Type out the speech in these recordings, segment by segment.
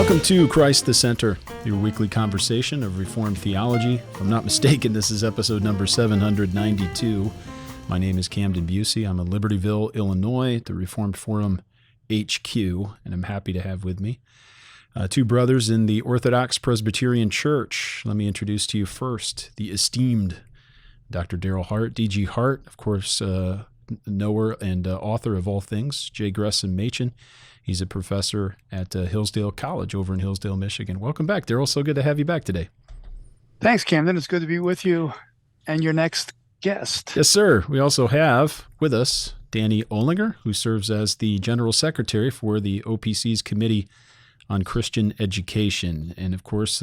Welcome to Christ the Center, your weekly conversation of Reformed theology. If I'm not mistaken, this is episode number 792. My name is Camden Bucey. I'm in Libertyville, Illinois, at the Reformed Forum HQ, and I'm happy to have with me two brothers in the Orthodox Presbyterian Church. Let me introduce to you first the esteemed Dr. Daryl Hart, D.G. Hart, of course, knower and author of all things, J. Gresham Machen. He's a professor at Hillsdale College over in Hillsdale, Michigan. Welcome back, Daryl. So good to have you back today. Thanks, Camden. It's good to be with you and your next guest. Yes, sir. We also have with us Danny Olinger, who serves as the General Secretary for the OPC's Committee on Christian Education, and of course,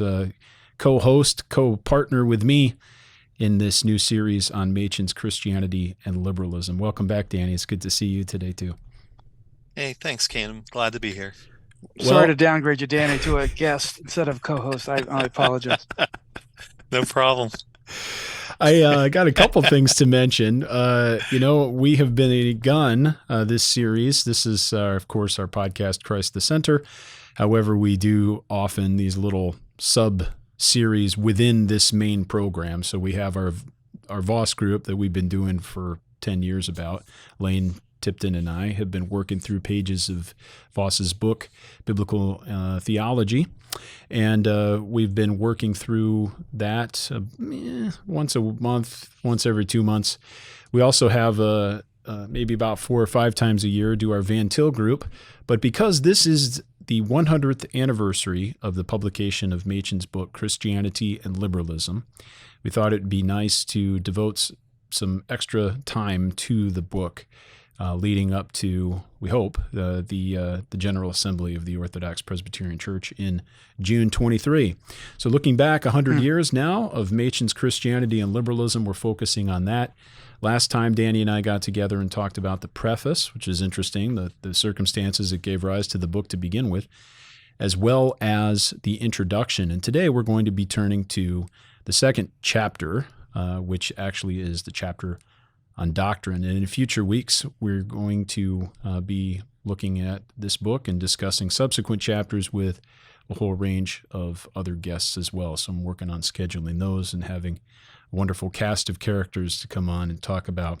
co-host, co-partner with me in this new series on Machen's Christianity and Liberalism. Welcome back, Danny. It's good to see you today, too. Hey, thanks, Ken. I'm glad to be here. Sorry to downgrade you, Danny, to a guest instead of co-host. I apologize. No problem. I got a couple things to mention. We have begun this series. This is, of course, our podcast, Christ the Center. However, we do often these little sub-series within this main program. So we have our Voss group that we've been doing for 10 years about. Lane Tipton and I have been working through pages of Voss's book, Biblical Theology, and we've been working through that once a month, once every 2 months. We also have maybe about 4 or 5 times a year do our Van Til group, but because this is the 100th anniversary of the publication of Machen's book, Christianity and Liberalism, we thought it'd be nice to devote some extra time to the book, leading up to, we hope, the General Assembly of the Orthodox Presbyterian Church in June 23. So looking back 100 years now of Machen's Christianity and Liberalism, we're focusing on that. Last time, Danny and I got together and talked about the preface, which is interesting, the circumstances that gave rise to the book to begin with, as well as the introduction. And today we're going to be turning to the second chapter, which actually is the chapter on Doctrine. And in future weeks, we're going to be looking at this book and discussing subsequent chapters with a whole range of other guests as well. So I'm working on scheduling those and having a wonderful cast of characters to come on and talk about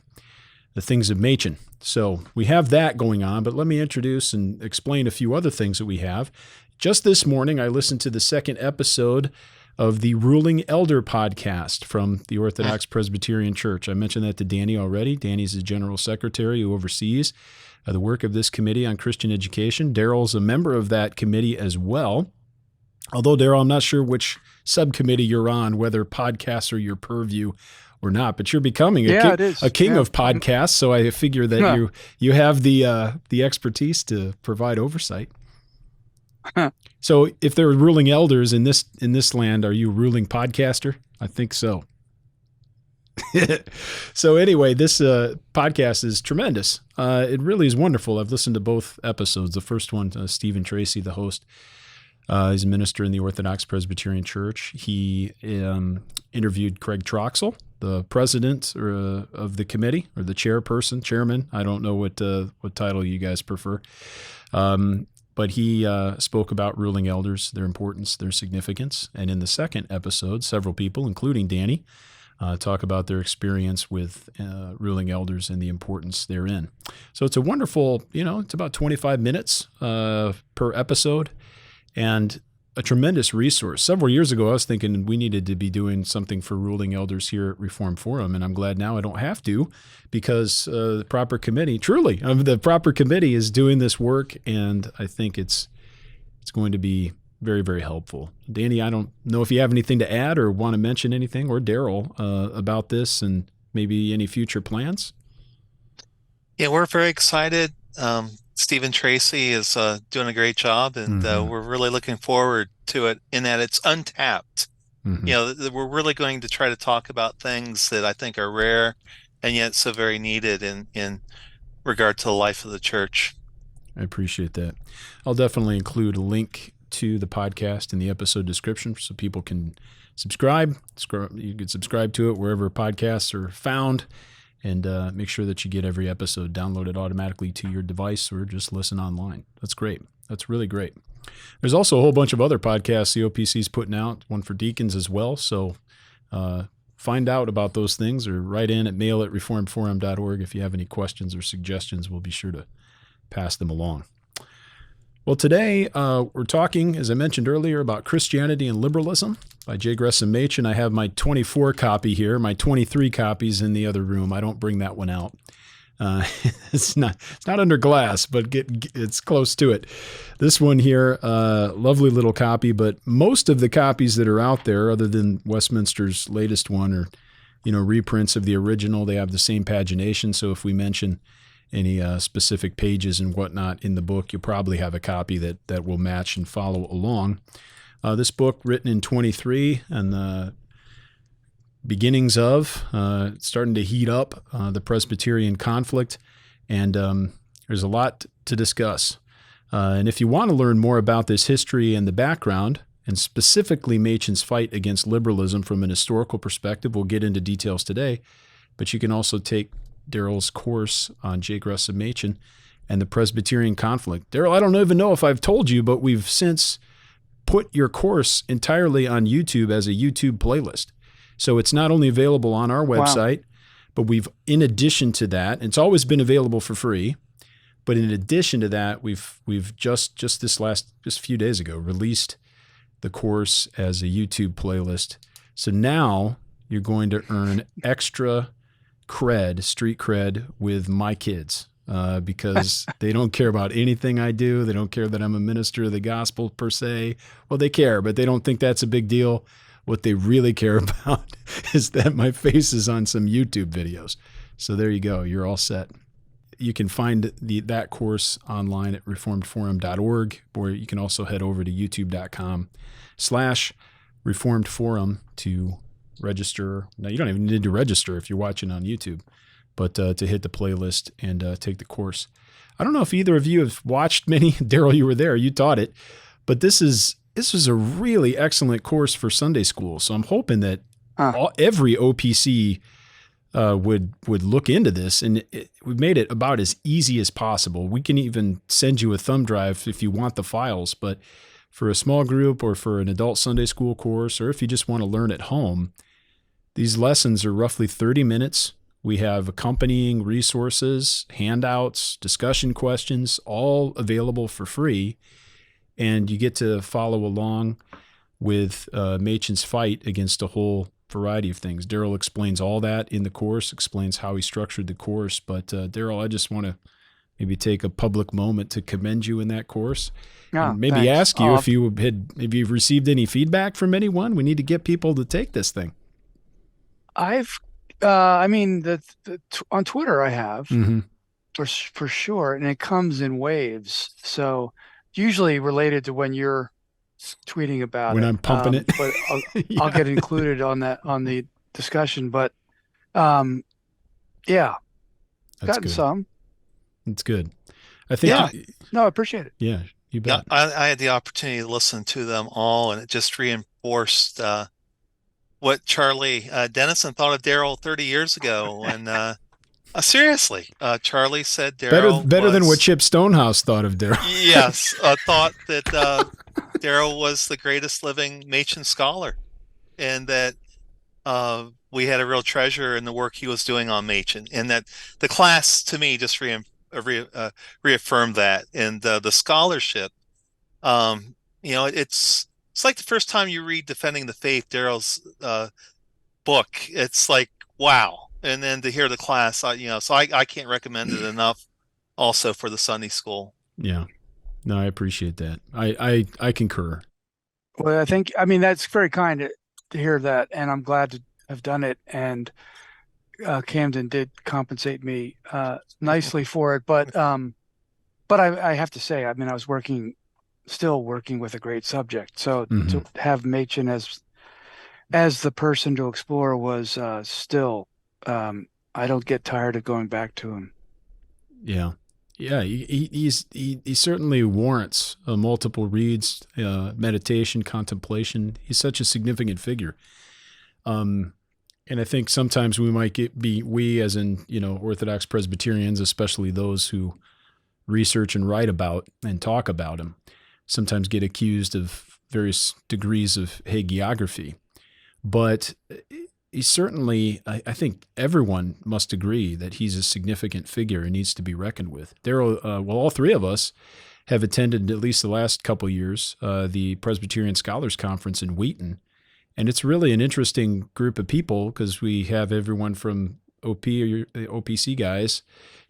the things of Machen. So we have that going on, but let me introduce and explain a few other things that we have. Just this morning, I listened to the second episode of the Ruling Elder podcast from the Orthodox Presbyterian Church. I mentioned that to Danny already. Danny's the General Secretary who oversees the work of this Committee on Christian Education. Daryl's a member of that committee as well. Although, Daryl, I'm not sure which subcommittee you're on, whether podcasts are your purview or not, but you're becoming a king of podcasts, so I figure that you have the expertise to provide oversight. So if there are ruling elders in this land, are you a ruling podcaster? I think so. So anyway, this podcast is tremendous. It really is wonderful. I've listened to both episodes. The first one, Stephen Tracy, the host, he's a minister in the Orthodox Presbyterian Church. He interviewed Craig Troxel, the president of the committee, or the chairman. I don't know what title you guys prefer. But he spoke about ruling elders, their importance, their significance. And in the second episode, several people, including Danny, talk about their experience with ruling elders and the importance therein. So it's a wonderful, it's about 25 minutes per episode and a tremendous resource. Several years ago, I was thinking we needed to be doing something for ruling elders here at Reform Forum, and I'm glad now I don't have to, because the proper committee is doing this work, and I think it's going to be very, very helpful. Danny, I don't know if you have anything to add or want to mention anything, or Daryl, about this and maybe any future plans? Yeah, we're very excited. Stephen Tracy is doing a great job, and we're really looking forward to it in that it's untapped. We're really going to try to talk about things that I think are rare and yet so very needed in regard to the life of the church. I appreciate that. I'll definitely include a link to the podcast in the episode description so people can subscribe. You can subscribe to it wherever podcasts are found. and make sure that you get every episode downloaded automatically to your device or just listen online. That's great. That's really great. There's also a whole bunch of other podcasts the OPC is putting out, one for deacons as well. So find out about those things or write in at mail@reformedforum.org if you have any questions or suggestions. We'll be sure to pass them along. Well, today we're talking, as I mentioned earlier, about Christianity and Liberalism by J. Gresham Machen. I have my 24 copy here, my 23 copies in the other room. I don't bring that one out. It's not under glass, but it's close to it. This one here, lovely little copy, but most of the copies that are out there, other than Westminster's latest one, are reprints of the original. They have the same pagination, so if we mention any specific pages and whatnot in the book, you'll probably have a copy that will match and follow along. This book, written in 23, and the beginnings of starting to heat up the Presbyterian conflict, and there's a lot to discuss. And if you want to learn more about this history and the background, and specifically Machen's fight against liberalism from an historical perspective, we'll get into details today, but you can also take Daryl's course on J. Gresham Machen and the Presbyterian conflict. Daryl, I don't even know if I've told you, but we've since put your course entirely on YouTube as a YouTube playlist. So it's not only available on our website, but we've, in addition to that, it's always been available for free, but in addition to that, we've just a few days ago released the course as a YouTube playlist. So now you're going to earn extra street cred with my kids because they don't care about anything I do. They don't care that I'm a minister of the gospel per se. Well, they care, but they don't think that's a big deal. What they really care about is that my face is on some YouTube videos. So there you go. You're all set. You can find that course online at reformedforum.org, or you can also head over to youtube.com/reformedforum to register. Now, you don't even need to register if you're watching on YouTube, but to hit the playlist and take the course. I don't know if either of you have watched many. Daryl, you were there. You taught it. But this was a really excellent course for Sunday school. So I'm hoping that every OPC would look into this. And we've made it about as easy as possible. We can even send you a thumb drive if you want the files. But for a small group or for an adult Sunday school course, or if you just want to learn at home, these lessons are roughly 30 minutes. We have accompanying resources, handouts, discussion questions, all available for free. And you get to follow along with Machen's fight against a whole variety of things. Daryl explains all that in the course, explains how he structured the course. But Daryl, I just want to maybe take a public moment to commend you in that course. And maybe thanks. Ask you if you had maybe received any feedback from anyone. We need to get people to take this thing. I've, on Twitter I have for sure, and it comes in waves. So usually related to when you're tweeting about when it. I'm pumping it, but I'll get included on the discussion. But That's gotten good. some. It's good. I think. No, I appreciate it. Yeah, you bet. I had the opportunity to listen to them all, and it just reinforced what Charlie Dennison thought of Daryl 30 years ago. And seriously, Charlie said Daryl better than what Chip Stonehouse thought of Daryl. Yes, thought that Daryl was the greatest living Machen scholar, and that we had a real treasure in the work he was doing on Machen, and that the class to me just reaffirmed that. And the scholarship, it's like the first time you read Defending the Faith, Daryl's book. It's like, wow. And then to hear the class, so I can't recommend it enough also for the Sunday school. Yeah. No, I appreciate that. I concur. Well, that's very kind to hear that, and I'm glad to have done it. And Camden did compensate me nicely for it, but I have to say, I was still working with a great subject. So to have Machen as the person to explore was still. I don't get tired of going back to him. Yeah. Yeah, he certainly warrants multiple reads, meditation, contemplation. He's such a significant figure. And I think sometimes we as in, Orthodox Presbyterians, especially those who research and write about and talk about him, sometimes get accused of various degrees of hagiography. But he certainly, I think everyone must agree that he's a significant figure and needs to be reckoned with. All three of us have attended, at least the last couple years, the Presbyterian Scholars Conference in Wheaton. And it's really an interesting group of people because we have everyone from OPC guys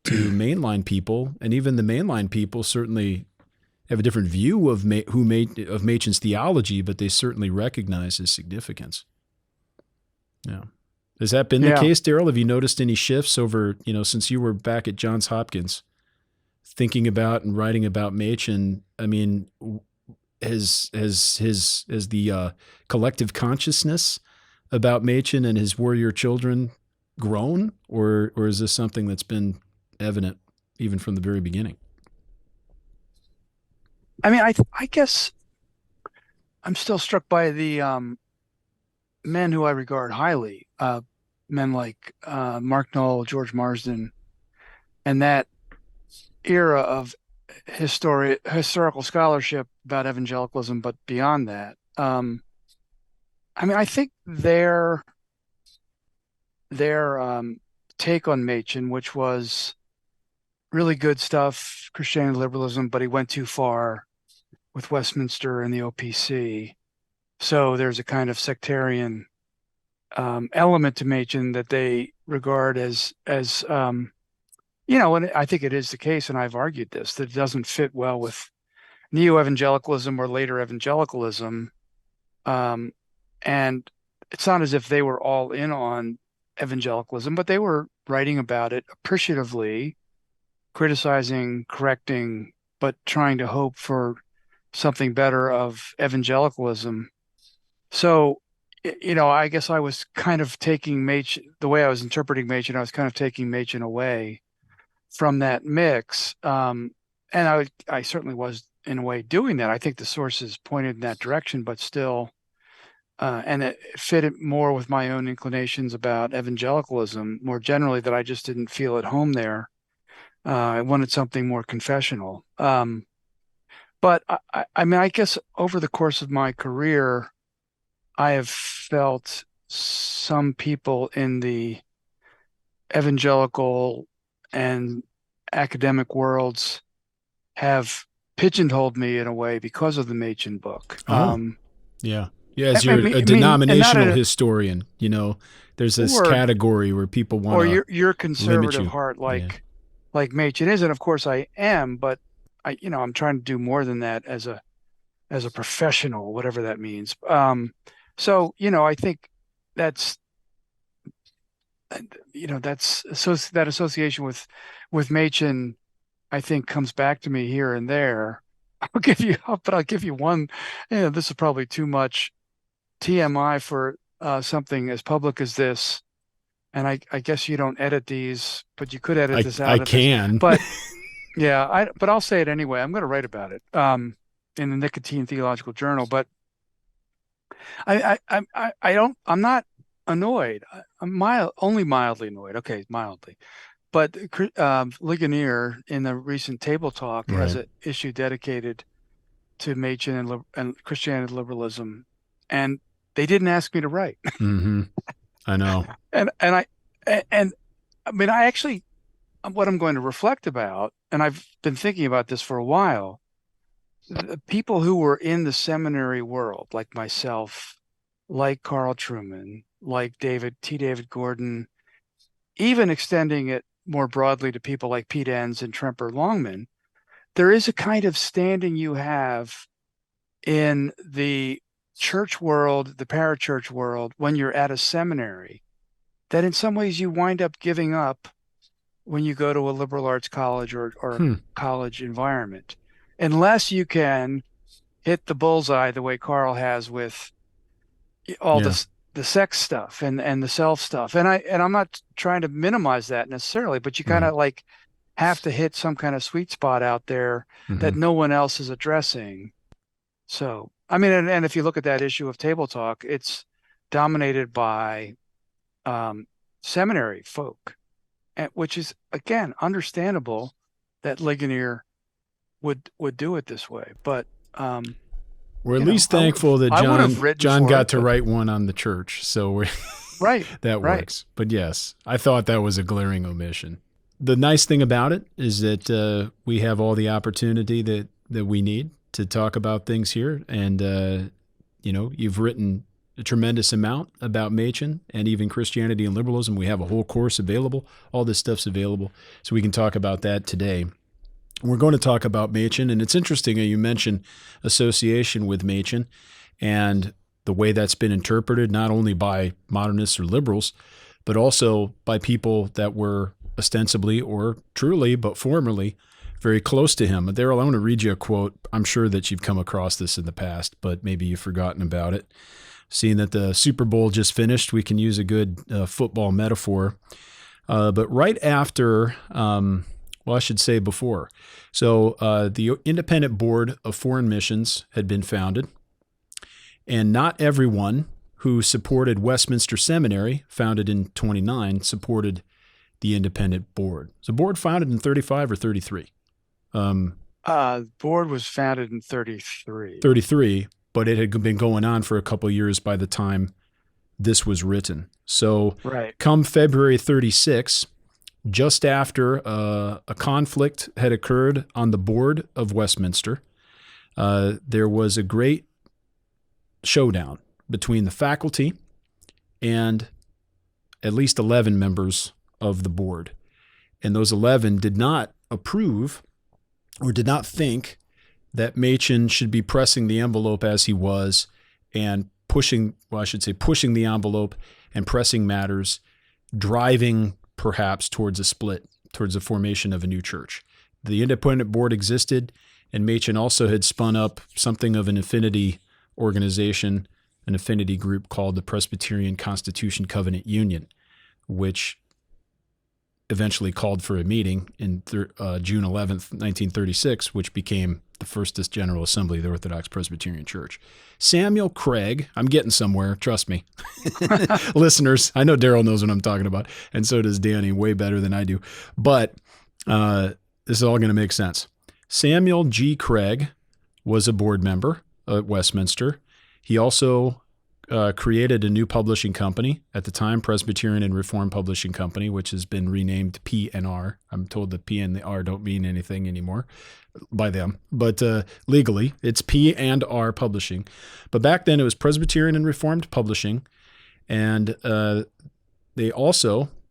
to mainline people. And even the mainline people certainly have a different view of Machen's theology, but they certainly recognize his significance. Yeah. Has that been the case, Daryl? Have you noticed any shifts over, since you were back at Johns Hopkins thinking about and writing about Machen? I mean, has the collective consciousness about Machen and his warrior children grown, or is this something that's been evident even from the very beginning? I mean, I guess I'm still struck by the men who I regard highly, men like Mark Knoll, George Marsden, and that era of historical scholarship about evangelicalism, but beyond that, I mean, I think their take on Machen, which was really good stuff, Christianity, liberalism, but he went too far with Westminster and the OPC. So there's a kind of sectarian element to Machen that they regard as and I think it is the case, and I've argued this, that it doesn't fit well with neo-evangelicalism or later evangelicalism. And it's not as if they were all in on evangelicalism, but they were writing about it appreciatively, criticizing, correcting, but trying to hope for something better of evangelicalism. So, I guess I was kind of taking Machen, the way I was interpreting Machen, I was kind of taking Machen away from that mix. And I certainly was, in a way, doing that. I think the sources pointed in that direction, but still, and it fitted more with my own inclinations about evangelicalism more generally, that I just didn't feel at home there. I wanted something more confessional. But I mean, I guess over the course of my career, I have felt some people in the evangelical and academic worlds have pigeonholed me in a way because of the Machen book. Yeah. As you're a denominational historian, there's this category where people want to. Or you're conservative, Hart, like Machen is, and of course I am, but I'm trying to do more than that as a professional, whatever that means. So I think that's that association with Machen, I think, comes back to me here and there. I'll give you one. This is probably too much TMI for something as public as this, and I guess you don't edit these, but you could edit this out. I can, but yeah, but I'll say it anyway. I'm going to write about it in the Nicotine Theological Journal. But I'm not annoyed. I'm only mildly annoyed. Okay, mildly. But Ligonier, in the recent Table Talk, has an issue dedicated to Machen and Christianity liberalism, and they didn't ask me to write. Mm-hmm. I know. and I mean, I actually, what I'm going to reflect about, and I've been thinking about this for a while, the people who were in the seminary world, like myself, like Carl Truman, like David Gordon, even extending it more broadly to people like Pete Enns and Tremper Longman, there is a kind of standing you have in the church world, the parachurch world, when you're at a seminary, that in some ways you wind up giving up when you go to a liberal arts college or college environment, unless you can hit the bullseye the way Carl has with all the sex stuff and the self stuff. And I'm not trying to minimize that necessarily, but you kind of like have to hit some kind of sweet spot out there that no one else is addressing. So, I mean, and if you look at that issue of Table Talk, it's dominated by seminary folk, and which is again understandable that Ligonier would do it this way. But we're at least thankful that John got to write one on the church, so we're right. That works. But yes, I thought that was a glaring omission. The nice thing about it is that we have all the opportunity that we need to talk about things here, and you've written a tremendous amount about Machen and even Christianity and liberalism. We have a whole course available. All this stuff's available, so we can talk about that today. We're going to talk about Machen, and it's interesting that you mentioned association with Machen and the way that's been interpreted, not only by modernists or liberals, but also by people that were ostensibly or truly, but formerly, very close to him. Daryl, I want to read you a quote. I'm sure that you've come across this in the past, but maybe you've forgotten about it. Seeing that the Super Bowl just finished, we can use a good football metaphor. But right after, I should say before. So the Independent Board of Foreign Missions had been founded, and not everyone who supported Westminster Seminary, founded in 29, supported the Independent Board. Was the board founded in 35 or 33? The board was founded in 33. 33, but it had been going on for a couple of years by the time this was written. So come February 36, just after a conflict had occurred on the board of Westminster, there was a great showdown between the faculty and at least 11 members of the board. And those 11 did not approve or did not think that Machen should be pressing the envelope as he was and pushing the envelope and pressing matters, driving perhaps towards a split, towards the formation of a new church. The Independent Board existed, and Machen also had spun up something of an affinity organization, an affinity group called the Presbyterian Constitution Covenant Union, which eventually called for a meeting in June 11th, 1936, which became the First General Assembly of the Orthodox Presbyterian Church. Samuel Craig, I'm getting somewhere, trust me. Listeners, I know Daryl knows what I'm talking about, and so does Danny, way better than I do. But this is all going to make sense. Samuel G. Craig was a board member at Westminster. He also created a new publishing company at the time, Presbyterian and Reformed Publishing Company, which has been renamed P&R. I'm told the P and the R don't mean anything anymore by them, but legally it's P&R Publishing. But back then it was Presbyterian and Reformed Publishing, and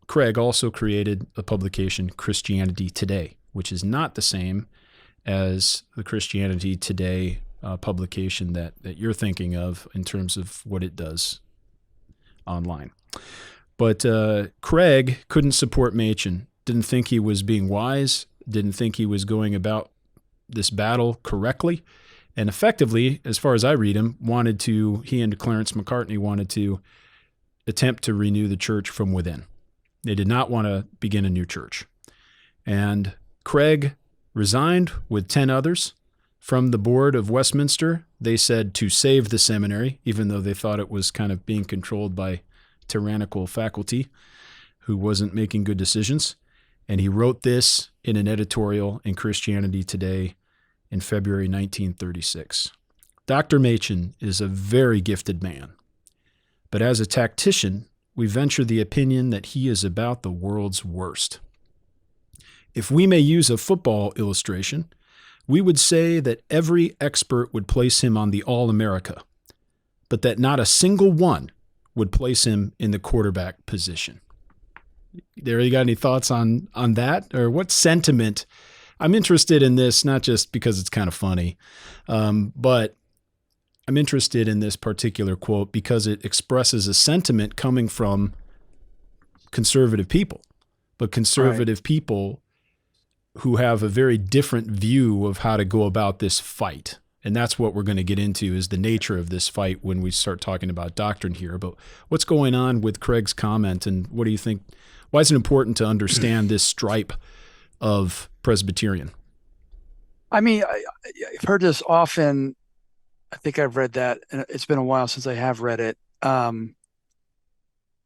Craig also created a publication, Christianity Today, which is not the same as the Christianity Today publication that you're thinking of in terms of what it does online. But Craig couldn't support Machen, didn't think he was being wise, didn't think he was going about this battle correctly, and effectively, as far as I read him, he and Clarence Macartney wanted to attempt to renew the church from within. They did not want to begin a new church. And Craig resigned with 10 others from the board of Westminster. They said to save the seminary, even though they thought it was kind of being controlled by tyrannical faculty who wasn't making good decisions. And he wrote this in an editorial in Christianity Today in February 1936. Dr. Machen is a very gifted man, but as a tactician, we venture the opinion that he is about the world's worst. If we may use a football illustration, we would say that every expert would place him on the All-America, but that not a single one would place him in the quarterback position. There, you got any thoughts on that? Or what sentiment? I'm interested in this, not just because it's kind of funny, but I'm interested in this particular quote because it expresses a sentiment coming from conservative people, but conservative people who have a very different view of how to go about this fight. And that's what we're going to get into, is the nature of this fight when we start talking about doctrine here. But what's going on with Craig's comment, and what do you think? Why is it important to understand this stripe of Presbyterian? I mean, I've heard this often. I think I've read that, and it's been a while since I have read it.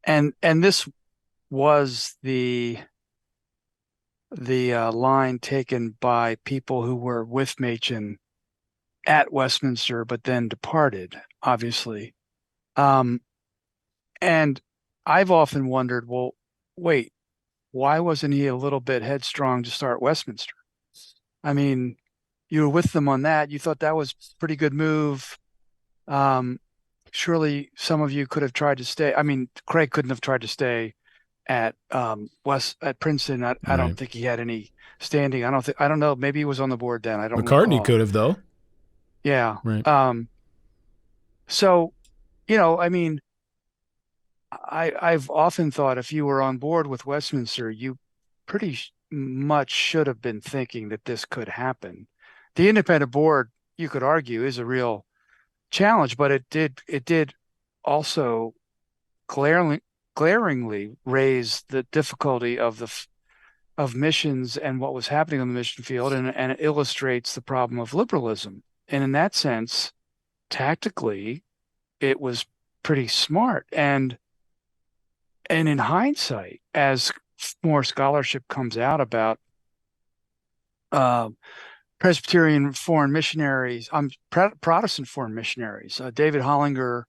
and this was the line taken by people who were with Machen at Westminster, but then departed, obviously. And I've often wondered, well, wait, why wasn't he a little bit headstrong to start Westminster? I mean, you were with them on that. You thought that was a pretty good move. Surely some of you could have tried to stay. I mean, Craig couldn't have tried to stay at Princeton. I don't Right. think he had any standing. I don't know. Maybe he was on the board then. I don't McCartney recall. could have, though. Yeah. Right. So, I mean, I've often thought if you were on board with Westminster, you pretty much should have been thinking that this could happen. The independent board, you could argue, is a real challenge, but it did also glaringly raise the difficulty of missions and what was happening on the mission field, and it illustrates the problem of liberalism. And in that sense, tactically, it was pretty smart. And in hindsight, as more scholarship comes out about Presbyterian foreign missionaries, Protestant foreign missionaries, David Hollinger,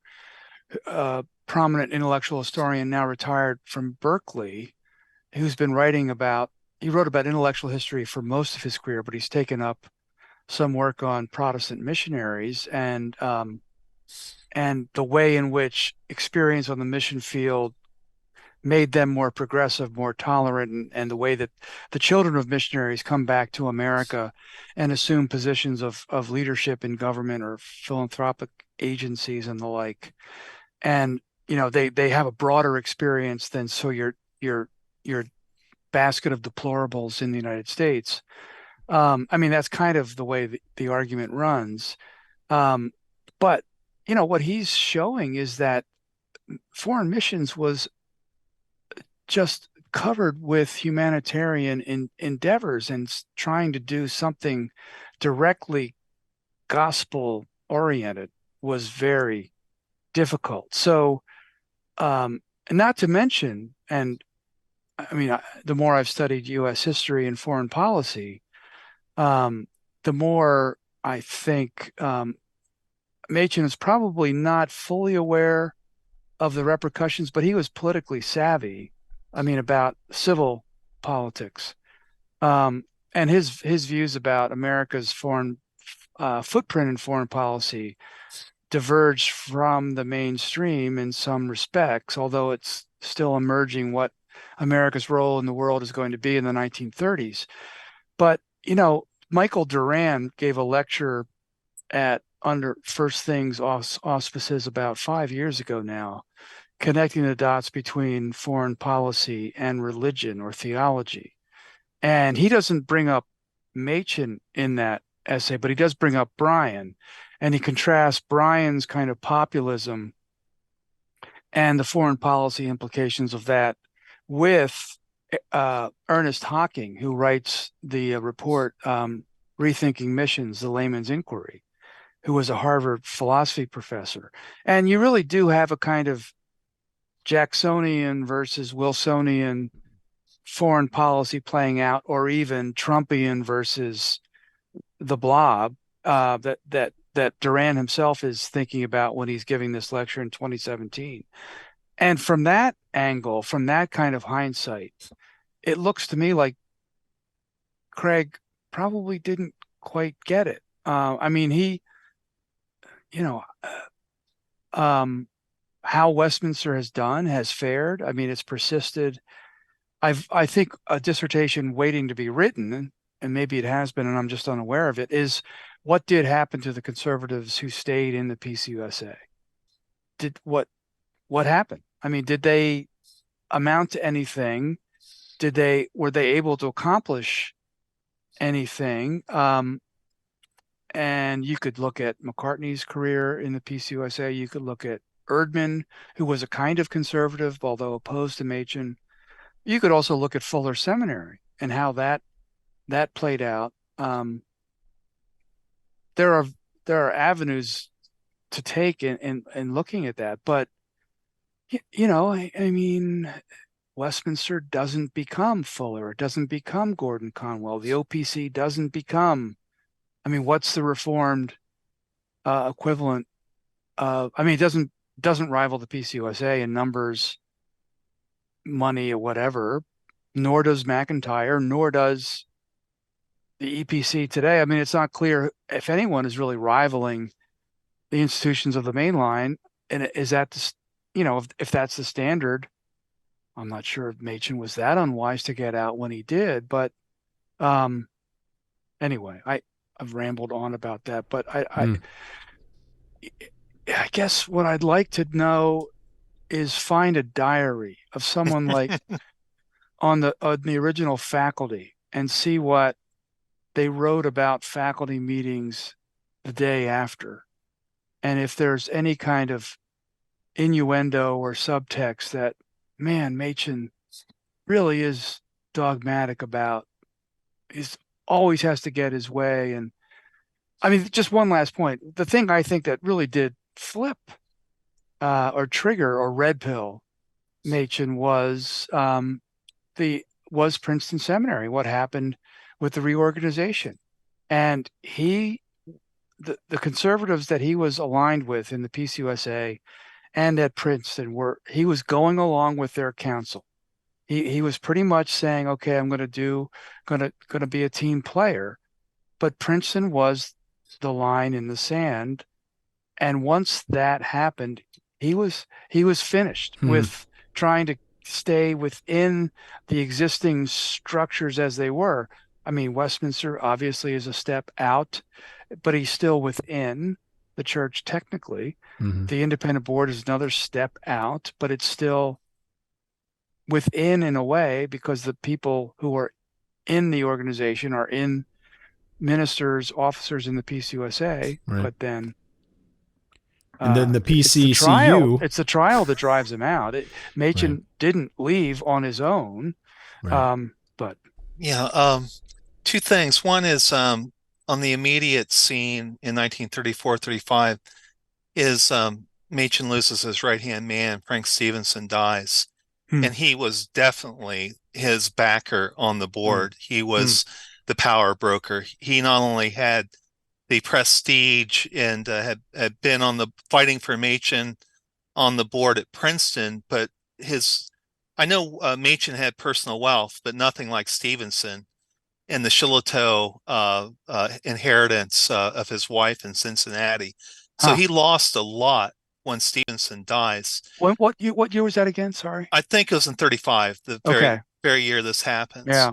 prominent intellectual historian now retired from Berkeley, who's been he wrote about intellectual history for most of his career, but he's taken up some work on Protestant missionaries and the way in which experience on the mission field made them more progressive, more tolerant, and the way that the children of missionaries come back to America and assume positions of leadership in government or philanthropic agencies and the like. And they have a broader experience than your basket of deplorables in the United States. I mean, that's kind of the way the argument runs. But what he's showing is that foreign missions was just covered with humanitarian endeavors and trying to do something directly gospel oriented was very difficult. So, not to mention, and I mean, the more I've studied U.S. history and foreign policy, the more I think Machen is probably not fully aware of the repercussions, but he was politically savvy. I mean, about civil politics, and his views about America's foreign footprint in foreign policy diverged from the mainstream in some respects, although it's still emerging what America's role in the world is going to be in the 1930s. But, Michael Duran gave a lecture at Under First Things auspices about 5 years ago now, connecting the dots between foreign policy and religion or theology. And he doesn't bring up Machen in that essay, but he does bring up Bryan. And he contrasts Bryan's kind of populism and the foreign policy implications of that with Ernest Hocking, who writes the report Rethinking Missions, the Layman's Inquiry, who was a Harvard philosophy professor. And you really do have a kind of Jacksonian versus Wilsonian foreign policy playing out, or even Trumpian versus the blob that Duran himself is thinking about when he's giving this lecture in 2017. And from that angle, from that kind of hindsight, it looks to me like Craig probably didn't quite get it. I mean, he, how Westminster has fared. I mean, it's persisted. I think a dissertation waiting to be written, and maybe it has been, and I'm just unaware of it, is what did happen to the conservatives who stayed in the PCUSA? What happened? I mean, did they amount to anything? Were they able to accomplish anything? And you could look at McCartney's career in the PCUSA. You could look at Erdman, who was a kind of conservative, although opposed to Machen. You could also look at Fuller Seminary and how that played out. There are avenues to take in looking at that, but I mean, Westminster doesn't become Fuller. It doesn't become Gordon Conwell. The OPC doesn't become. I mean, what's the Reformed equivalent of? I mean, it doesn't rival the PCUSA in numbers, money, or whatever. Nor does McIntyre, nor does the EPC today. I mean, it's not clear if anyone is really rivaling the institutions of the main line. And is that if that's the standard? I'm not sure if Machen was that unwise to get out when he did, but anyway, I've rambled on about that. But I guess what I'd like to know is find a diary of someone like on the original faculty and see what they wrote about faculty meetings the day after, and if there's any kind of innuendo or subtext that, man, Machen really is dogmatic about. He's always has to get his way. And I mean, just one last point. The thing I think that really did flip or trigger or red pill Machen was Princeton Seminary. What happened with the reorganization? And the conservatives that he was aligned with in the PCUSA and at Princeton he was going along with their counsel. He was pretty much saying, okay, I'm going to be a team player. But Princeton was the line in the sand. And once that happened, he was finished with trying to stay within the existing structures as they were. I mean, Westminster obviously is a step out, but he's still within the church technically. The independent board is another step out, but it's still within in a way, because the people who are in the organization are in ministers, officers in the PCUSA, right. But then and then the PCCU, it's the trial that drives him out. Machen didn't leave on his own. Right. But yeah, two things. One is on the immediate scene in 1934-35 is Machen loses his right-hand man. Frank Stevenson dies. And he was definitely his backer on the board. He was the power broker. He not only had the prestige and had been fighting for Machen on the board at Princeton, but I know Machen had personal wealth, but nothing like Stevenson and the Shillitoe inheritance of his wife in Cincinnati. So he lost a lot when Stevenson dies. What year was that again? Sorry. I think it was in 35, the very year this happens. Yeah.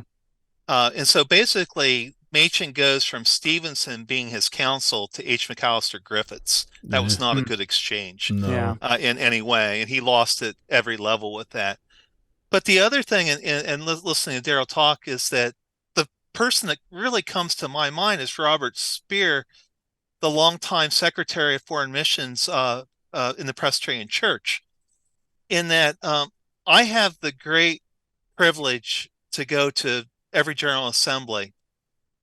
And so basically, Machen goes from Stevenson being his counsel to H. McAllister Griffiths. That was not a good exchange in any way, and he lost at every level with that. But the other thing, and listening to Daryl talk, is that the person that really comes to my mind is Robert Speer, the longtime Secretary of Foreign Missions in the Presbyterian Church, in that I have the great privilege to go to every General Assembly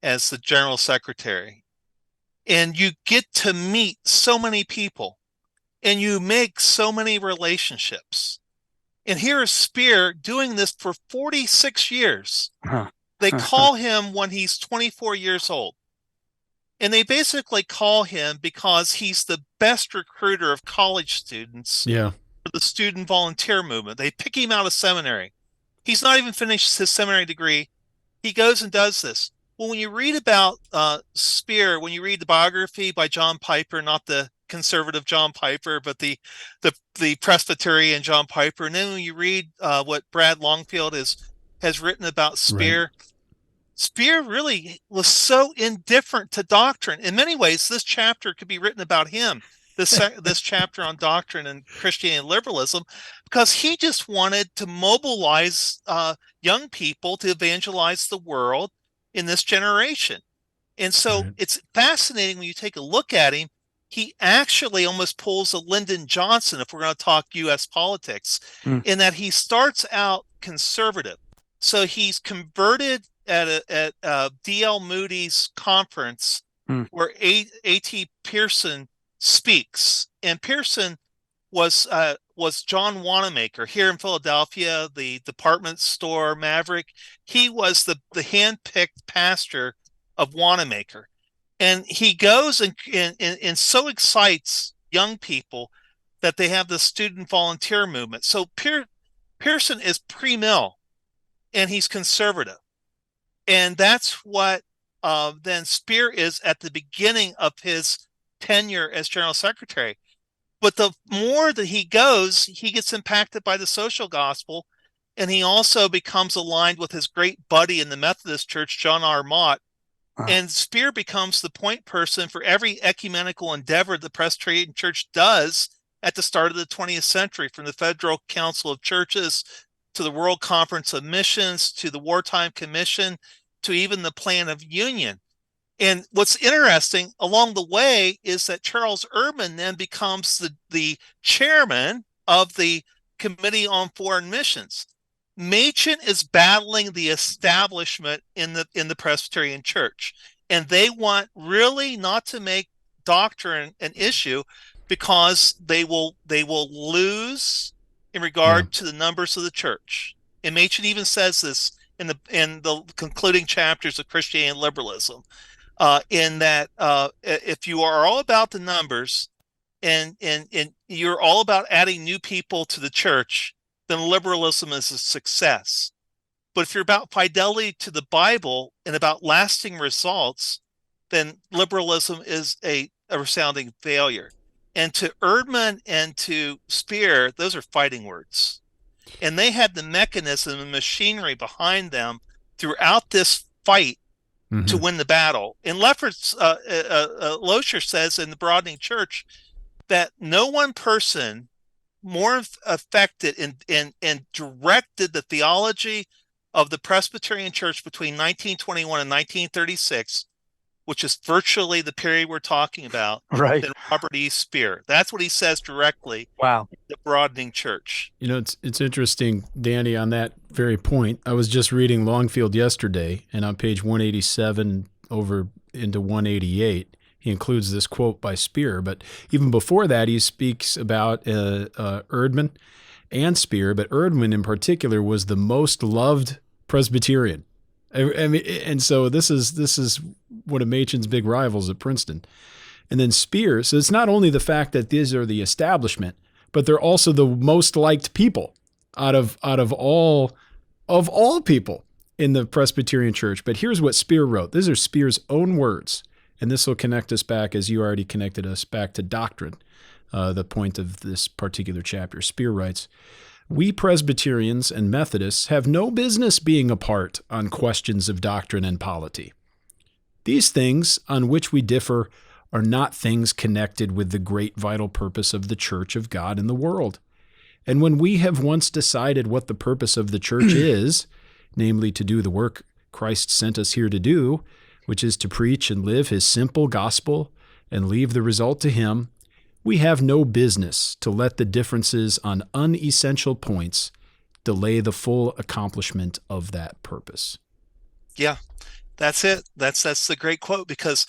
as the General Secretary. And you get to meet so many people and you make so many relationships. And here is Speer doing this for 46 years. They call him when he's 24 years old. And they basically call him because he's the best recruiter of college students for the student volunteer movement. They pick him out of seminary. He's not even finished his seminary degree. He goes and does this. Well, when you read about Speer, when you read the biography by John Piper, not the conservative John Piper, but the Presbyterian John Piper, and then when you read what Brad Longfield has written about Speer, Speer really was so indifferent to doctrine. In many ways, this chapter could be written about him, this chapter on doctrine and Christianity and liberalism, because he just wanted to mobilize young people to evangelize the world in this generation. And so it's fascinating when you take a look at him. He actually almost pulls a Lyndon Johnson, if we're going to talk U.S. politics, in that he starts out conservative. So he's converted at D.L. Moody's conference where A.T. Pierson speaks. And Pierson was was John Wanamaker here in Philadelphia, the department store maverick. He was the hand-picked pastor of Wanamaker. And he goes and so excites young people that they have the student volunteer movement. So Pearson is pre-mill, and he's conservative. And that's what then Speer is at the beginning of his tenure as general secretary. But the more that he goes, he gets impacted by the social gospel, and he also becomes aligned with his great buddy in the Methodist Church, John R. Mott. And Speer becomes the point person for every ecumenical endeavor the Presbyterian Church does at the start of the 20th century, from the Federal Council of Churches to the World Conference of Missions to the Wartime Commission to even the Plan of Union. And what's interesting along the way is that Charles Erdman then becomes the chairman of the Committee on Foreign Missions. Machen is battling the establishment in the Presbyterian Church, and they want really not to make doctrine an issue because they will lose in regard to the numbers of the church. And Machen even says this in the concluding chapters of Christianity and Liberalism, in that if you are all about the numbers and you're all about adding new people to the church, then liberalism is a success. But if you're about fidelity to the Bible and about lasting results, then liberalism is a resounding failure. And to Erdman and to Speer, those are fighting words. And they had the mechanism and machinery behind them throughout this fight to win the battle. And Loescher says in The Broadening Church that no one person more affected and directed the theology of the Presbyterian Church between 1921 and 1936, which is virtually the period we're talking about, right, than Robert E. Speer. That's what he says directly. Wow. The Broadening Church. You know, it's interesting, Danny, on that very point. I was just reading Longfield yesterday, and on page 187 over into 188, he includes this quote by Speer. But even before that, he speaks about Erdman and Speer, but Erdman in particular was the most loved Presbyterian. I mean, and so this is one of Machen's big rivals at Princeton. And then Speer, so it's not only the fact that these are the establishment, but they're also the most liked people out of all people in the Presbyterian Church. But here's what Speer wrote. These are Speer's own words. And this will connect us back, as you already connected us back to Doctrine, the point of this particular chapter. Speer writes, "We Presbyterians and Methodists have no business being apart on questions of doctrine and polity. These things on which we differ are not things connected with the great vital purpose of the Church of God in the world. And when we have once decided what the purpose of the Church is, namely to do the work Christ sent us here to do, which is to preach and live his simple gospel and leave the result to him, we have no business to let the differences on unessential points delay the full accomplishment of that purpose." Yeah, that's it. That's the great quote, because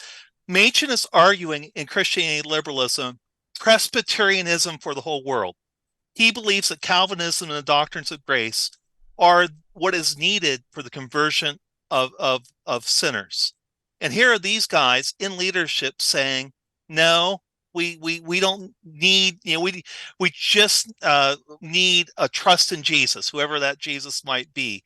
Machen is arguing in Christianity Liberalism Presbyterianism for the whole world. He believes that Calvinism and the doctrines of grace are what is needed for the conversion of sinners. And here are these guys in leadership saying, no, we don't need, we just need a trust in Jesus, whoever that Jesus might be.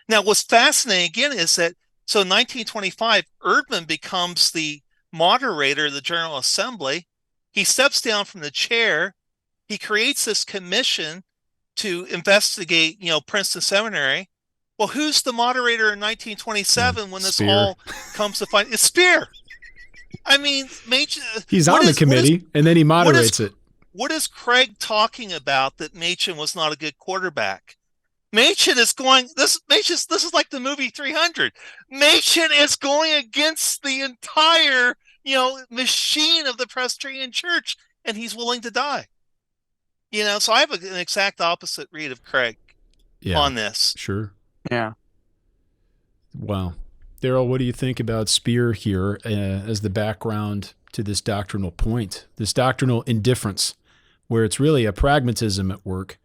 Now, what's fascinating again is that, so in 1925, Erdman becomes the moderator of the General Assembly. He steps down from the chair. He creates this commission to investigate, Princeton Seminary. Well, who's the moderator in 1927 when this Speer. all comes to find? It's Speer. I mean, Machen, he's on the committee, and then he moderates it. What is Craig talking about that Machen was not a good quarterback? Machen is going, this is like the movie 300. Machen is going against the entire, machine of the Presbyterian Church, and he's willing to die. So I have an exact opposite read of Craig on this. Sure. Yeah. Wow. Daryl, what do you think about Speer here as the background to this doctrinal point, this doctrinal indifference where it's really a pragmatism at work,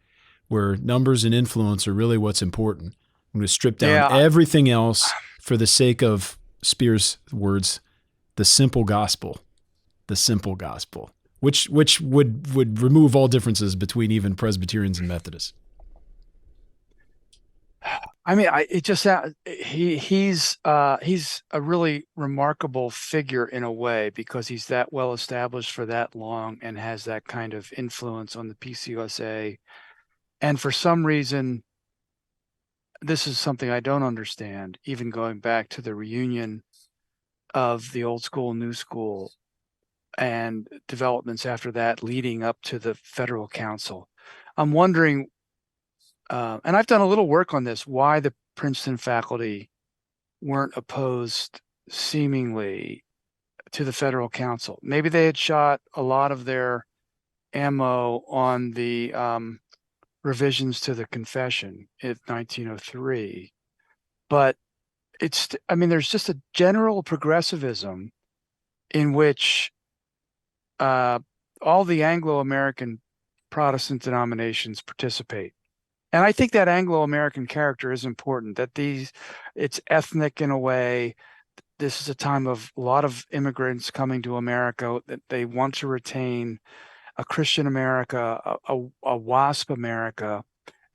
where numbers and influence are really what's important. I'm going to strip down everything else for the sake of Speer's words, the simple gospel, which would remove all differences between even Presbyterians and Methodists. I mean, it just he's a really remarkable figure in a way, because he's that well established for that long and has that kind of influence on the PCUSA. And for some reason, this is something I don't understand, even going back to the reunion of the old school, new school, and developments after that leading up to the federal council. I'm wondering, and I've done a little work on this, why the Princeton faculty weren't opposed seemingly to the federal council. Maybe they had shot a lot of their ammo on the revisions to the confession in 1903. But I mean, there's just a general progressivism in which all the Anglo-American Protestant denominations participate. And I think that Anglo-American character is important, that it's ethnic in a way. This is a time of a lot of immigrants coming to America, that they want to retain a Christian America, a WASP America,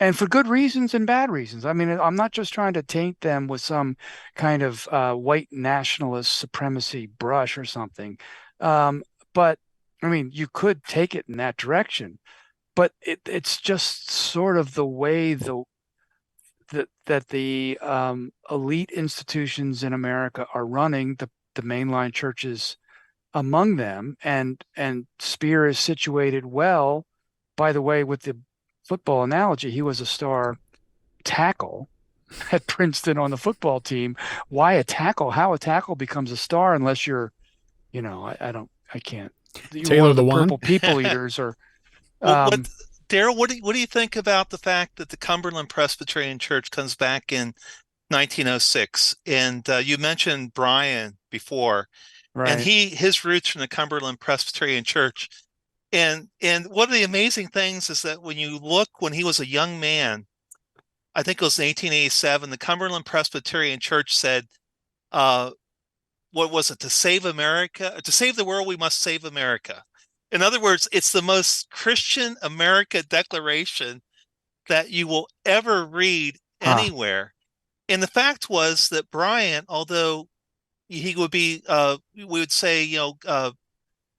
and for good reasons and bad reasons. I mean, I'm not just trying to taint them with some kind of white nationalist supremacy brush or something. But I mean, you could take it in that direction, but it's just sort of the way that the elite institutions in America are running, the mainline churches among them, and Speer is situated well. By the way, with the football analogy, he was a star tackle at Princeton on the football team. Why a tackle? How a tackle becomes a star unless you're, I can't. Taylor the Purple People Eaters or. Daryl, what do you think about the fact that the Cumberland Presbyterian Church comes back in 1906? And you mentioned Brian before, right. And his roots from the Cumberland Presbyterian Church. And one of the amazing things is that when you look, when he was a young man, I think it was in 1887, the Cumberland Presbyterian Church said, what was it? To save America, to save the world, we must save America. In other words, it's the most Christian America declaration that you will ever read anywhere. And the fact was that Brian, although he would be, we would say,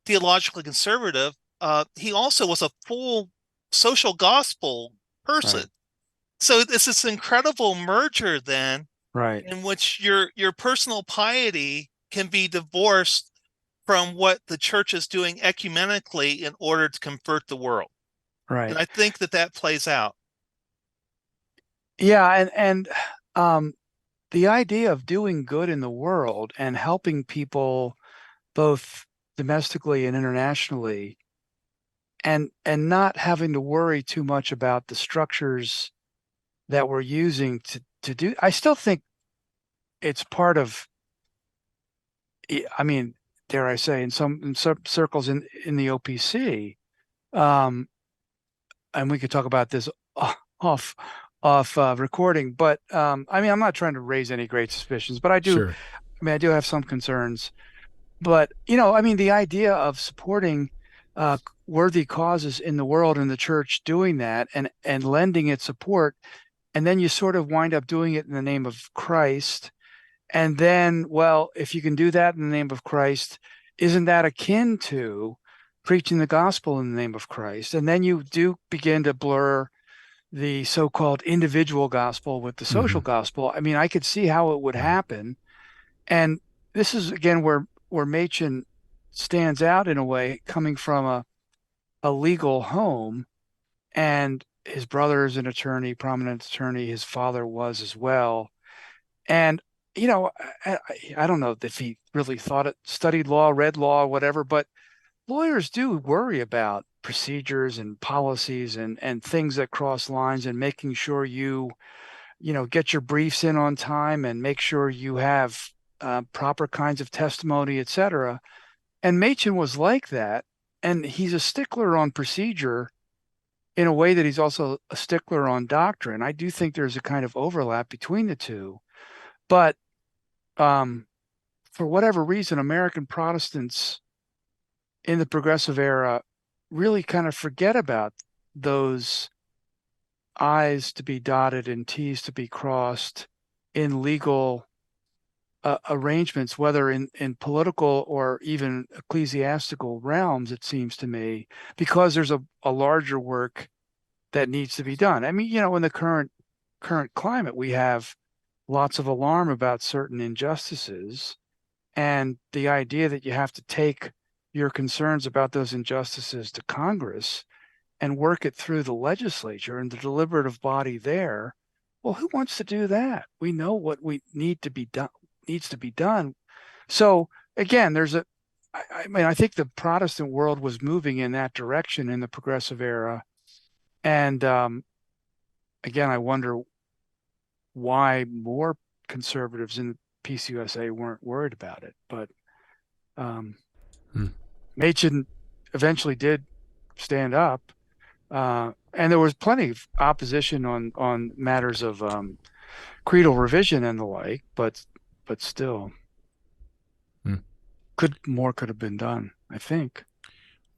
theologically conservative, he also was a full social gospel person. Right. So it's this incredible merger then, right, in which your personal piety can be divorced from what the church is doing ecumenically in order to convert the world. Right. And I think that plays out. Yeah. And the idea of doing good in the world and helping people both domestically and internationally, and not having to worry too much about the structures that we're using to do. I still think it's part of, I mean, dare I say, in some circles in the OPC, and we could talk about this off recording, but I mean, I'm not trying to raise any great suspicions, but I do. Sure. I mean, I do have some concerns, but I mean, the idea of supporting worthy causes in the world and the church doing that and lending it support, and then you sort of wind up doing it in the name of Christ. And then, well, if you can do that in the name of Christ, isn't that akin to preaching the gospel in the name of Christ? And then you do begin to blur the so-called individual gospel with the social gospel. I mean, I could see how it would happen. And this is, again, where Machen stands out in a way, coming from a legal home. And his brother is an attorney, prominent attorney. His father was as well. And I don't know if he really studied law, read law, whatever, but lawyers do worry about procedures and policies and things that cross lines, and making sure you get your briefs in on time and make sure you have proper kinds of testimony, etc. And Machen was like that. and he's a stickler on procedure in a way that he's also a stickler on doctrine. I do think there's a kind of overlap between the two, but for whatever reason, American Protestants in the progressive era really kind of forget about those I's to be dotted and T's to be crossed in legal arrangements, whether in political or even ecclesiastical realms, it seems to me, because there's a larger work that needs to be done. I mean, in the current climate, we have lots of alarm about certain injustices, and the idea that you have to take your concerns about those injustices to Congress and work it through the legislature and the deliberative body there. Well, who wants to do that? We know what we needs to be done. So again, I think the Protestant world was moving in that direction in the progressive era. And again, I wonder why more conservatives in PCUSA weren't worried about it. But Machen eventually did stand up. And there was plenty of opposition on matters of creedal revision and the like, but still, could have been done, I think.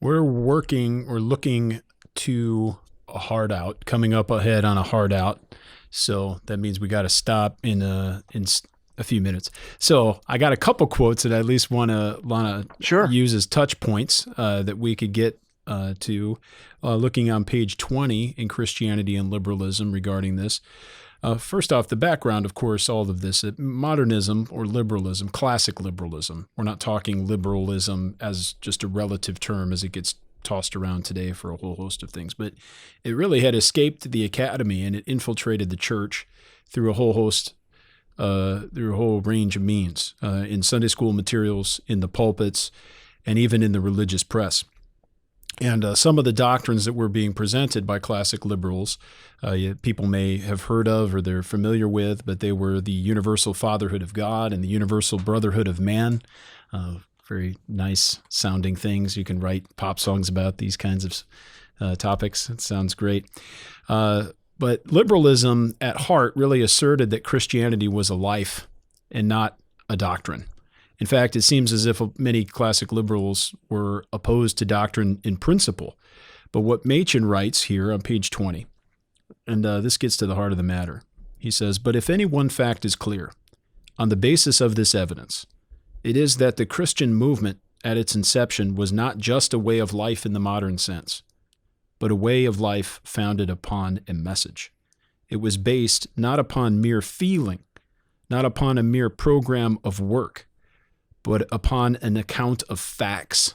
We're looking to a hard out, coming up ahead on a hard out. So that means we got to stop in a few minutes. So I got a couple quotes that I at least want to use as touch points that we could get to looking on page 20 in Christianity and Liberalism regarding this. First off, the background, of course, all of this, modernism or liberalism, classic liberalism. We're not talking liberalism as just a relative term as it gets tossed around today for a whole host of things, but it really had escaped the academy and it infiltrated the church through a whole range of means, in Sunday school materials, in the pulpits, and even in the religious press. And some of the doctrines that were being presented by classic liberals, people may have heard of or they're familiar with, but they were the universal fatherhood of God and the universal brotherhood of man. Very nice sounding things. You can write pop songs about these kinds of topics. It sounds great. But liberalism at heart really asserted that Christianity was a life and not a doctrine. In fact, it seems as if many classic liberals were opposed to doctrine in principle. But what Machen writes here on page 20, and this gets to the heart of the matter. He says, "But if any one fact is clear, on the basis of this evidence, it is that the Christian movement at its inception was not just a way of life in the modern sense, but a way of life founded upon a message. It was based not upon mere feeling, not upon a mere program of work, but upon an account of facts.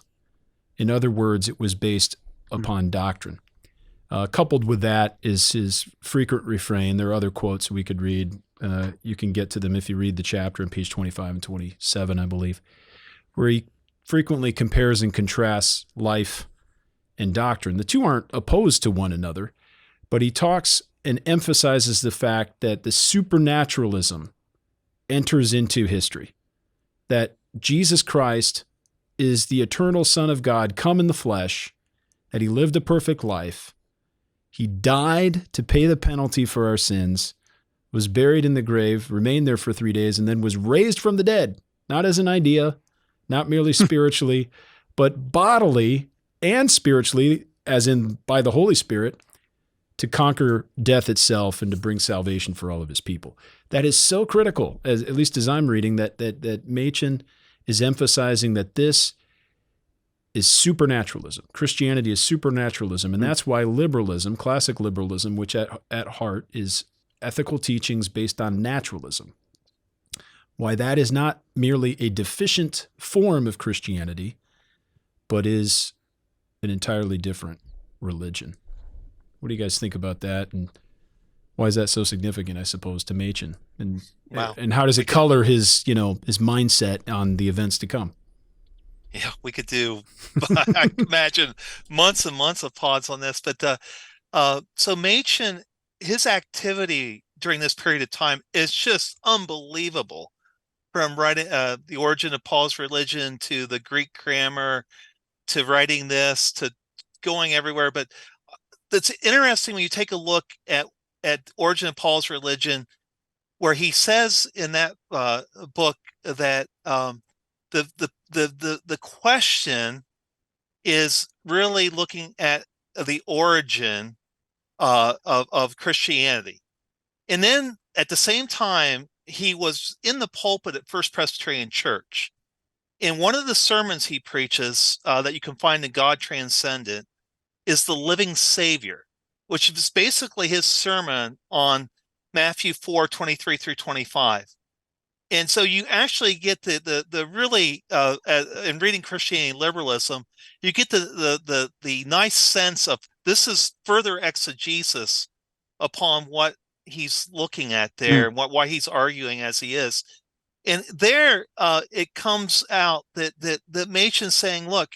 In other words, it was based upon doctrine." Coupled with that is his frequent refrain. There are other quotes we could read. You can get to them if you read the chapter on page 25 and 27, I believe, where he frequently compares and contrasts life and doctrine. The two aren't opposed to one another, but he talks and emphasizes the fact that the supernaturalism enters into history, that Jesus Christ is the eternal Son of God come in the flesh, that he lived a perfect life. He died to pay the penalty for our sins, was buried in the grave, remained there for 3 days, and then was raised from the dead, not as an idea, not merely spiritually, but bodily and spiritually, as in by the Holy Spirit, to conquer death itself and to bring salvation for all of his people. That is so critical, at least as I'm reading, that Machen is emphasizing that this is supernaturalism. Christianity is supernaturalism, and that's why liberalism, classic liberalism, which at heart is ethical teachings based on naturalism, why that is not merely a deficient form of Christianity, but is an entirely different religion. What do you guys think about that? And why is that so significant, I suppose, to Machen? And Wow. And how does it color his mindset on the events to come? Yeah, we could do, I imagine, months and months of pods on this. But so Machen, his activity during this period of time is just unbelievable. From writing the origin of Paul's religion to the Greek grammar, to writing this, to going everywhere. But it's interesting when you take a look at Origin of Paul's Religion, where he says in that book that the question is really looking at the origin of Christianity. And then at the same time, he was in the pulpit at First Presbyterian Church. In one of the sermons he preaches that you can find in God Transcendent is the living Savior, which is basically his sermon on Matthew 4:23 through 25. And so you actually get the really in reading Christianity and Liberalism, you get the nice sense of this is further exegesis upon what he's looking at there and why he's arguing as he is. And there it comes out that Machen's saying, look,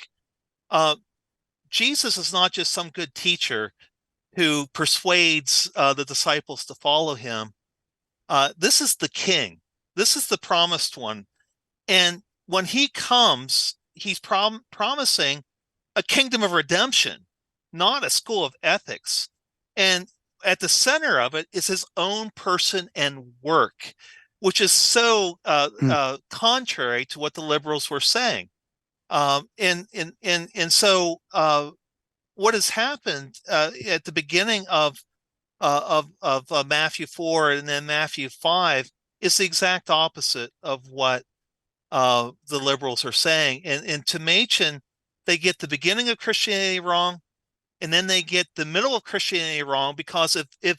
Jesus is not just some good teacher who persuades the disciples to follow him. This is the king. This is the promised one. And when he comes, he's promising a kingdom of redemption, not a school of ethics. And at the center of it is his own person and work, which is so contrary to what the liberals were saying. And so what has happened at the beginning of Matthew 4 and then Matthew 5 is the exact opposite of what the liberals are saying. And to Machen, they get the beginning of Christianity wrong, and then they get the middle of Christianity wrong, because if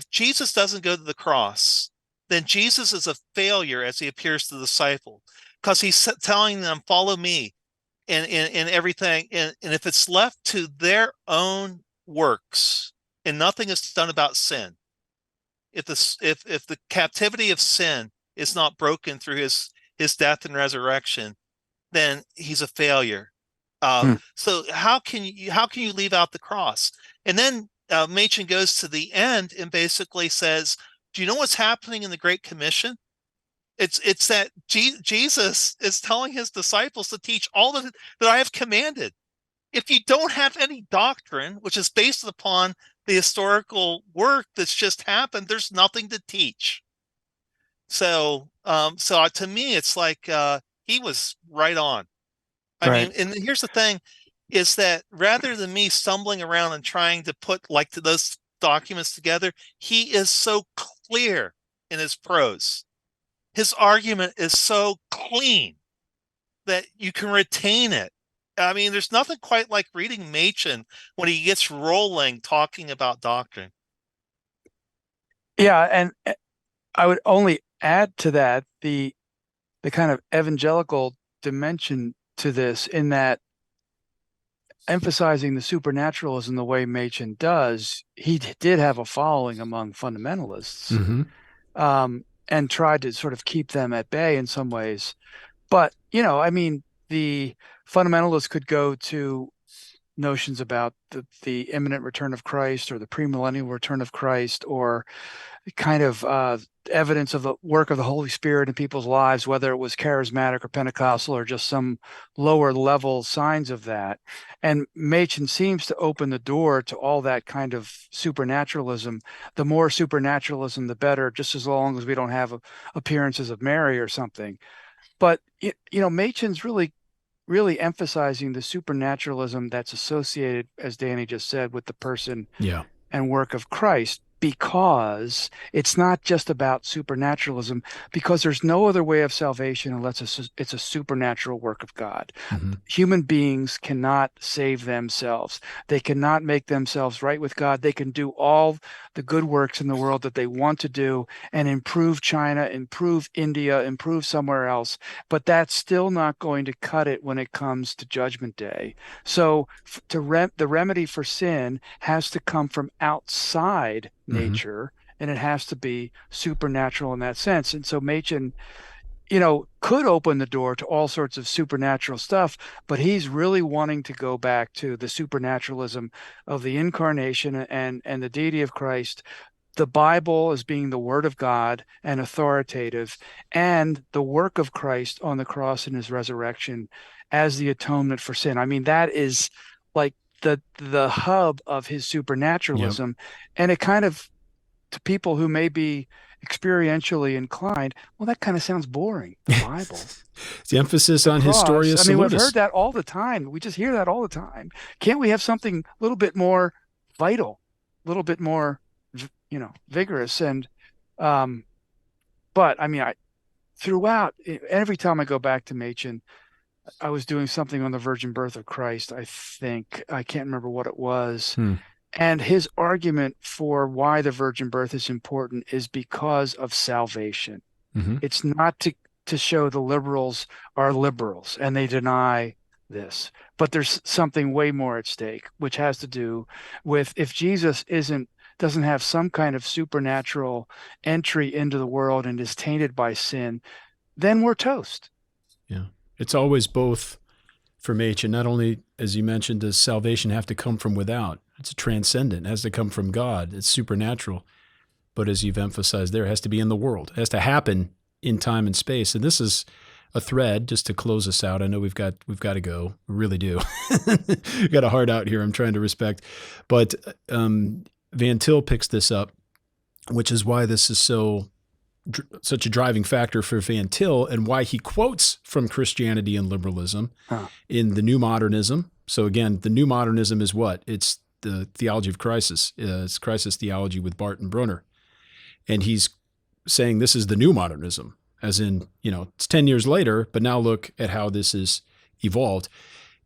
Jesus doesn't go to the cross, then Jesus is a failure as he appears to the disciple, because he's telling them, follow me and everything. And if it's left to their own works and nothing is done about sin, if the captivity of sin is not broken through his death and resurrection, then he's a failure. So how can you leave out the cross? And then Machen goes to the end and basically says, do you know what's happening in the Great Commission? It's that Jesus is telling his disciples to teach all that I have commanded. If you don't have any doctrine, which is based upon the historical work that's just happened, there's nothing to teach. So to me, it's like he was right on. I mean, and here's the thing, is that rather than me stumbling around and trying to put those documents together, he is so clear in his prose. His argument is so clean that you can retain it. I mean, there's nothing quite like reading Machen when he gets rolling talking about doctrine. Yeah, and I would only add to that the kind of evangelical dimension to this, in that emphasizing the supernaturalism the way Machen does, he did have a following among fundamentalists, and tried to sort of keep them at bay in some ways. But, I mean, the fundamentalists could go to notions about the imminent return of Christ, or the premillennial return of Christ, or kind of evidence of the work of the Holy Spirit in people's lives, whether it was charismatic or Pentecostal or just some lower level signs of that. And Machen seems to open the door to all that kind of supernaturalism. The more supernaturalism, the better, just as long as we don't have appearances of Mary or something. But, Machen's really emphasizing the supernaturalism that's associated, as Danny just said, with the person and work of Christ, because it's not just about supernaturalism, because there's no other way of salvation unless it's a supernatural work of God. Human beings cannot save themselves. They cannot make themselves right with God. They can do all the good works in the world that they want to do and improve China, improve India, improve somewhere else, but that's still not going to cut it when it comes to Judgment Day. So the remedy for sin has to come from outside nature, and it has to be supernatural in that sense. And so Machen, could open the door to all sorts of supernatural stuff, but he's really wanting to go back to the supernaturalism of the incarnation and the deity of Christ, the Bible as being the Word of God and authoritative, and the work of Christ on the cross and his resurrection as the atonement for sin. I mean, that is like the hub of his supernaturalism. And it kind of, to people who may be experientially inclined, well, that kind of sounds boring, the Bible. It's the emphasis on Historia I mean, we've Salutis. heard that all the time. We just hear that all the time. Can't we have something a little bit more vital, a little bit more, vigorous? And, but I mean, throughout, every time I go back to Machen, I was doing something on the virgin birth of Christ. I can't remember what it was. And his argument for why the virgin birth is important is because of salvation. It's not to show the liberals are liberals and they deny this, but there's something way more at stake, which has to do with, if Jesus doesn't have some kind of supernatural entry into the world and is tainted by sin, then we're toast. Yeah. It's always both for Machen. Not only, as you mentioned, does salvation have to come from without, it's transcendent, it has to come from God, it's supernatural. But as you've emphasized there, it has to be in the world, it has to happen in time and space. And this is a thread, just to close us out. I know we've got to go. We really do. We've got a heart out here I'm trying to respect. But Van Til picks this up, which is why this is such a driving factor for Van Til, and why he quotes from Christianity and Liberalism in the New Modernism. So again, the New Modernism is what? It's the theology of crisis. It's crisis theology with Barth and Brunner. And he's saying this is the New Modernism, as in, it's 10 years later, but now look at how this is evolved.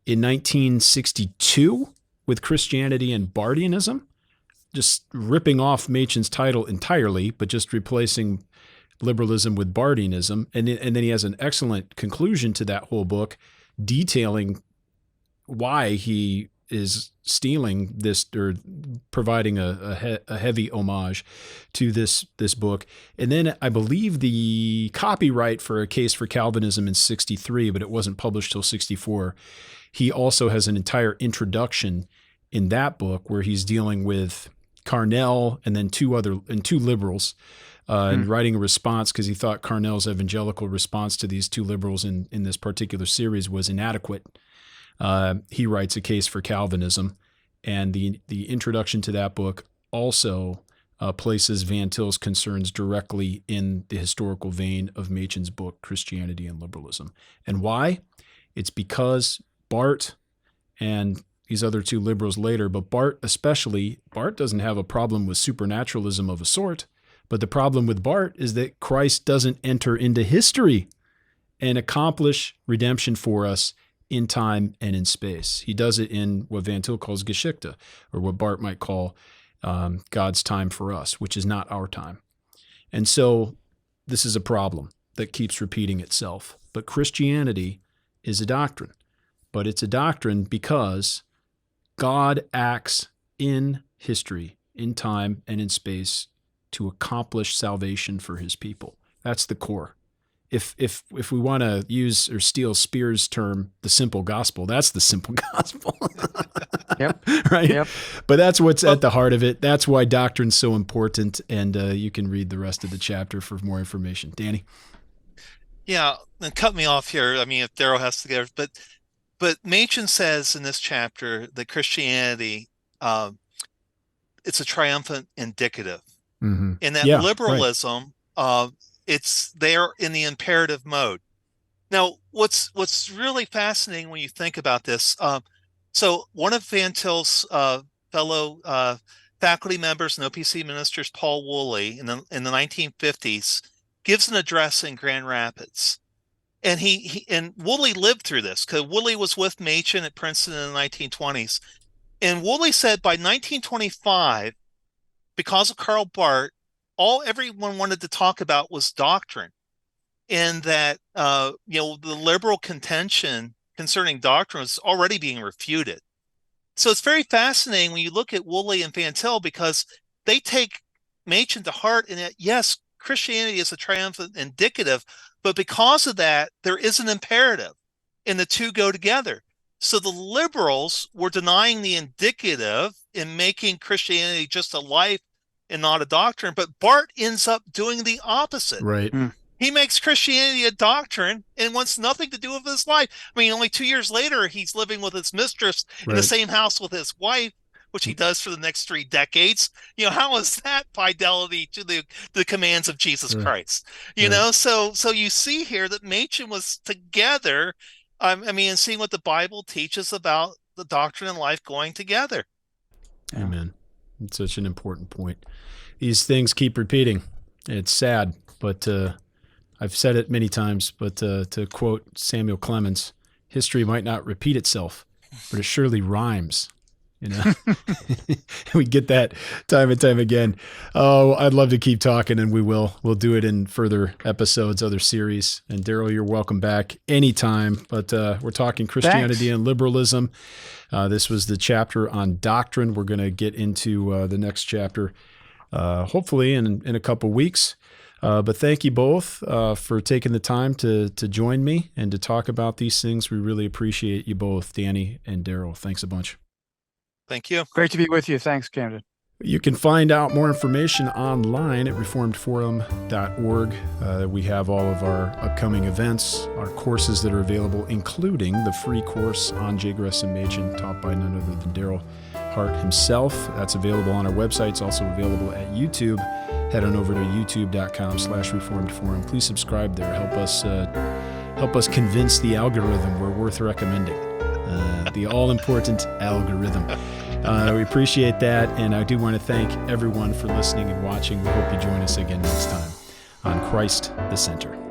In 1962, with Christianity and Barthianism, just ripping off Machen's title entirely, but just replacing liberalism with Barthianism. And then he has an excellent conclusion to that whole book, detailing why he is stealing this, or providing a heavy homage to this book. And then I believe the copyright for A Case for Calvinism in 63, but it wasn't published till 64. He also has an entire introduction in that book where he's dealing with Carnell and then two liberals, and writing a response, because he thought Carnell's evangelical response to these two liberals in this particular series was inadequate. He writes A Case for Calvinism, and the introduction to that book also places Van Til's concerns directly in the historical vein of Machen's book, Christianity and Liberalism. And why? It's because Barth and these other two liberals later, but Barth especially, Barth doesn't have a problem with supernaturalism of a sort, but the problem with Barth is that Christ doesn't enter into history and accomplish redemption for us in time and in space. He does it in what Van Til calls Geschichte, or what Barth might call God's time for us, which is not our time. And so this is a problem that keeps repeating itself. But Christianity is a doctrine. But it's a doctrine because God acts in history, in time, and in space to accomplish salvation for his people. That's the core. If we want to use or steal Speer's term, the simple gospel, that's the simple gospel. Yep. Right? Yep. But that's what's at the heart of it. That's why doctrine's so important, and you can read the rest of the chapter for more information. Danny? Yeah, and cut me off here. I mean, if Darrell has to get, but Machen says in this chapter that Christianity, it's a triumphant indicative. Mm-hmm. In that liberalism, it's there in the imperative mode. Now, what's really fascinating when you think about this, so one of Van Til's fellow faculty members and OPC ministers, Paul Woolley, in the 1950s, gives an address in Grand Rapids. And and Woolley lived through this, because Woolley was with Machen at Princeton in the 1920s. And Woolley said by 1925, because of Karl Barth, all everyone wanted to talk about was doctrine, and that the liberal contention concerning doctrine was already being refuted. So it's very fascinating when you look at Woolley and Van Til, because they take Machen to heart in that, yes, Christianity is a triumphant indicative, but because of that, there is an imperative, and the two go together. So the liberals were denying the indicative and making Christianity just a life and not a doctrine, but Bart ends up doing the opposite. Right. He makes Christianity a doctrine and wants nothing to do with his life. I mean, only 2 years later, he's living with his mistress in the same house with his wife, which he does for the next 3 decades. How is that fidelity to the commands of Jesus Christ? You know, so you see here that Machen was together. I mean, and seeing what the Bible teaches about the doctrine and life going together. Amen. It's such an important point. These things keep repeating. It's sad, but I've said it many times, but to quote Samuel Clemens, history might not repeat itself, but it surely rhymes. We get that time and time again. Oh, I'd love to keep talking, and we will. We'll do it in further episodes, other series. And Daryl, you're welcome back anytime. But we're talking Christianity and liberalism. This was the chapter on doctrine. We're going to get into the next chapter, hopefully in a couple weeks. But thank you both for taking the time to join me and to talk about these things. We really appreciate you both, Danny and Daryl. Thanks a bunch. Thank you. Great to be with you. Thanks, Camden. You can find out more information online at reformedforum.org. We have all of our upcoming events, our courses that are available, including the free course on J. Gresham Machen, taught by none other than Daryl Hart himself. That's available on our website. It's also available at YouTube. Head on over to youtube.com/reformedforum. Please subscribe there. Help us convince the algorithm we're worth recommending. The all-important algorithm. We appreciate that, and I do want to thank everyone for listening and watching. We hope you join us again next time on Christ the Center.